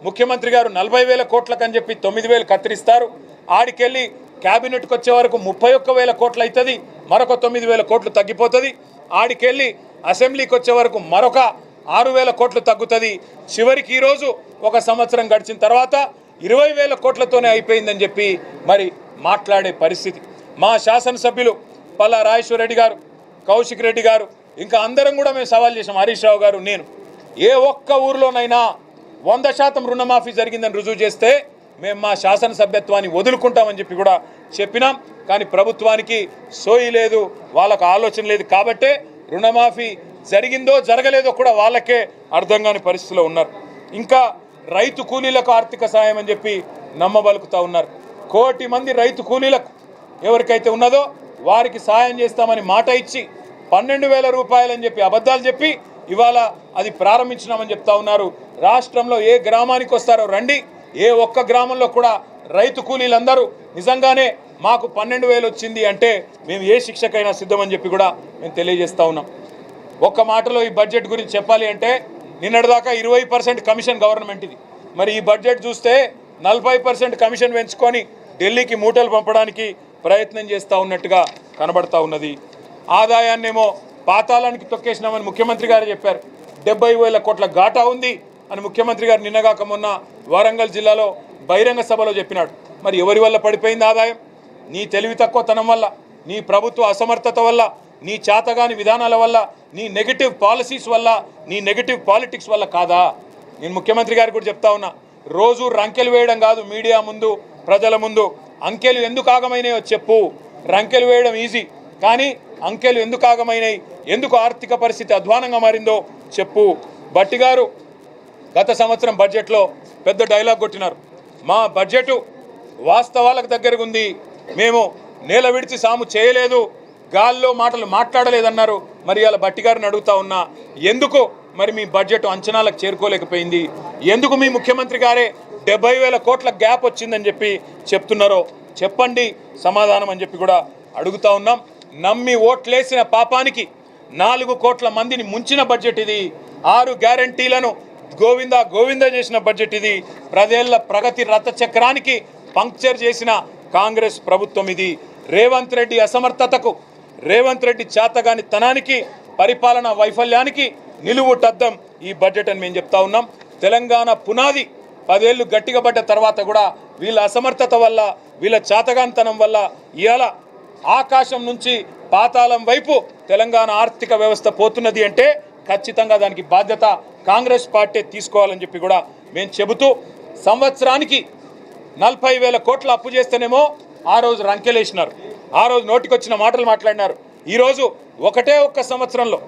ముఖ్యమంత్రి గారు 40,000 కోట్లకని చెప్పి 9,000 కత్తిరిస్తారు. ఆడికెళ్ళి క్యాబినెట్కి వచ్చే వరకు 31,000 కోట్లు అవుతుంది, మరొక 9,000 కోట్లు తగ్గిపోతుంది. ఆడికెళ్ళి అసెంబ్లీకి వచ్చే వరకు మరొక 6,000 కోట్లు తగ్గుతుంది. చివరికి ఈరోజు ఒక సంవత్సరం గడిచిన తర్వాత 20,000 కోట్లతోనే అయిపోయిందని చెప్పి మరి మాట్లాడే పరిస్థితి. మా శాసనసభ్యులు పల్లా రాజేశ్వర రెడ్డి గారు, కౌశిక్ రెడ్డి గారు, ఇంకా అందరం కూడా మేము సవాల్ చేసాం. హరీష్ రావు గారు, నేను ఏ ఒక్క ఊర్లోనైనా 100% రుణమాఫీ జరిగిందని రుజువు చేస్తే మేము మా శాసనసభ్యత్వాన్ని వదులుకుంటామని చెప్పి కూడా చెప్పినాం. కానీ ప్రభుత్వానికి సోయి లేదు, వాళ్ళకు ఆలోచన లేదు. కాబట్టే రుణమాఫీ జరిగిందో జరగలేదో కూడా వాళ్ళకే అర్థం కాని పరిస్థితిలో ఉన్నారు. ఇంకా రైతు కూలీలకు ఆర్థిక సాయం అని చెప్పి నమ్మబలుకుతూ ఉన్నారు. 1 కోటి మంది రైతు కూలీలకు ఎవరికైతే ఉన్నదో వారికి సాయం చేస్తామని మాట ఇచ్చి 12,000 రూపాయలు అని చెప్పి అబద్ధాలు చెప్పి ఇవాళ అది ప్రారంభించినామని చెప్తా ఉన్నారు. రాష్ట్రంలో ఏ గ్రామానికి వస్తారో రండి, ఏ ఒక్క గ్రామంలో కూడా రైతు కూలీలందరూ నిజంగానే మాకు 12,000 వచ్చింది అంటే మేము ఏ శిక్షకైనా సిద్ధమని చెప్పి కూడా మేము తెలియజేస్తూ ఉన్నాం. ఒక్క మాటలో ఈ బడ్జెట్ గురించి చెప్పాలి అంటే నిన్నటిదాకా 20% కమిషన్ గవర్నమెంట్ ఇది. మరి ఈ బడ్జెట్ చూస్తే 40% కమిషన్ పెంచుకొని ఢిల్లీకి మూటలు పంపడానికి ప్రయత్నం చేస్తూ ఉన్నట్టుగా కనబడతా ఉన్నది. ఆదాయాన్నేమో పాతాళానికి తొక్కేసినామని ముఖ్యమంత్రి గారు చెప్పారు. 70,000 కోట్ల ఘాటా ఉంది అని ముఖ్యమంత్రి గారు నిన్నగాక మొన్న వరంగల్ జిల్లాలో బహిరంగ సభలో చెప్పినాడు. మరి ఎవరి వల్ల పడిపోయింది ఆదాయం? నీ తెలివి తక్కువతనం వల్ల, నీ ప్రభుత్వ అసమర్థత వల్ల, నీ చేతగాని విధానాల వల్ల, నీ నెగటివ్ పాలసీస్ వల్ల, నీ నెగటివ్ పాలిటిక్స్ వల్ల కాదా? నేను ముఖ్యమంత్రి గారికి కూడా చెప్తా ఉన్నా, రోజు రంకెలు వేయడం కాదు, మీడియా ముందు ప్రజల ముందు అంకెలు ఎందుకు ఆగమైనాయో చెప్పు. రంకెలు వేయడం ఈజీ, కానీ అంకెలు ఎందుకు ఆగమైనాయి, ఎందుకు ఆర్థిక పరిస్థితి అధ్వానంగా మారిందో చెప్పు. భట్టి గారు గత సంవత్సరం బడ్జెట్లో పెద్ద డైలాగ్ కొట్టినారు. మా బడ్జెట్ వాస్తవాలకు దగ్గరగా ఉంది, మేము నేల విడిచి సాము చేయలేదు, గాల్లో మాటలు మాట్లాడలేదన్నారు. మరి ఇలా భట్టి గారిని అడుగుతా ఉన్నా, ఎందుకు మరి మీ బడ్జెట్ అంచనాలకు చేరుకోలేకపోయింది? ఎందుకు మీ ముఖ్యమంత్రి గారే 70,000 కోట్ల గ్యాప్ వచ్చిందని చెప్పి చెప్తున్నారో చెప్పండి సమాధానం అని చెప్పి కూడా అడుగుతా ఉన్నాం. నమ్మి ఓట్లేసిన పాపానికి 4 కోట్ల మందిని ముంచిన బడ్జెట్ ఇది. 6 గ్యారంటీలను గోవిందా గోవిందా చేసిన బడ్జెట్ ఇది. ప్రజల ప్రగతి రథ చక్రానికి పంక్చర్ చేసిన కాంగ్రెస్ ప్రభుత్వం ఇది. రేవంత్ రెడ్డి అసమర్థతకు, రేవంత్ రెడ్డి చేతగాని తనానికి, పరిపాలన వైఫల్యానికి నిలువుటద్దం ఈ బడ్జెట్ అని మేము చెప్తా ఉన్నాం. తెలంగాణ పునాది 10 ఏళ్ళు గట్టిగా పడ్డ తర్వాత కూడా వీళ్ళ అసమర్థత వల్ల, వీళ్ళ చేతగానితనం వల్ల ఇవాళ ఆకాశం నుంచి పాతాళం వైపు తెలంగాణ ఆర్థిక వ్యవస్థ పోతున్నది అంటే ఖచ్చితంగా దానికి బాధ్యత కాంగ్రెస్ పార్టీ తీసుకోవాలని చెప్పి కూడా మేము చెబుతూ, సంవత్సరానికి 40,000 కోట్ల అప్పు చేస్తేనేమో ఆ రోజు రంకెలేసినారు, ఆ రోజు నోటికొచ్చిన మాటలు మాట్లాడినారు. ఈరోజు ఒక్క సంవత్సరంలో